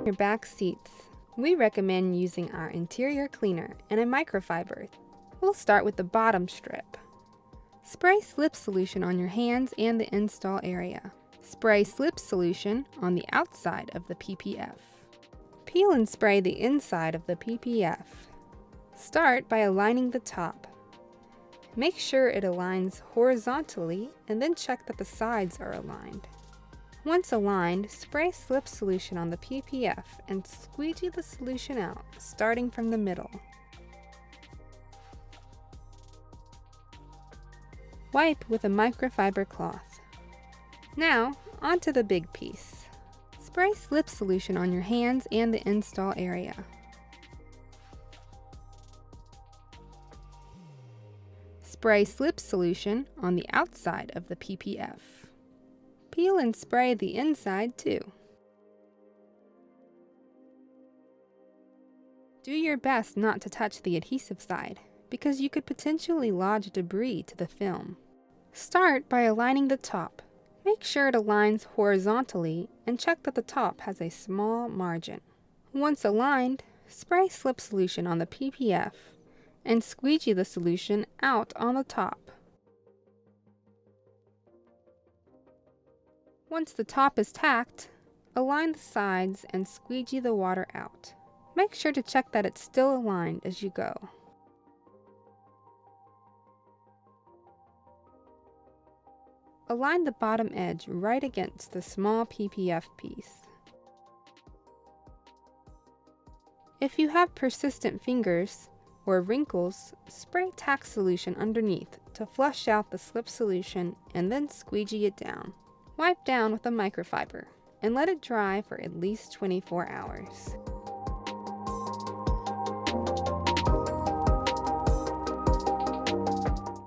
Your back seats, we recommend using our interior cleaner and a microfiber. We'll start with the bottom strip. Spray slip solution on your hands and the install area. Spray slip solution on the outside of the PPF. Peel and spray the inside of the PPF. Start by aligning the top. Make sure it aligns horizontally and then check that the sides are aligned. Once aligned, spray slip solution on the PPF and squeegee the solution out, starting from the middle. Wipe with a microfiber cloth. Now, onto the big piece. Spray slip solution on your hands and the install area. Spray slip solution on the outside of the PPF. Peel and spray the inside too. Do your best not to touch the adhesive side, because you could potentially lodge debris to the film. Start by aligning the top. Make sure it aligns horizontally and check that the top has a small margin. Once aligned, spray slip solution on the PPF and squeegee the solution out on the top. Once the top is tacked, align the sides and squeegee the water out. Make sure to check that it's still aligned as you go. Align the bottom edge right against the small PPF piece. If you have persistent fingers or wrinkles, spray tack solution underneath to flush out the slip solution and then squeegee it down. Wipe down with a microfiber and let it dry for at least 24 hours.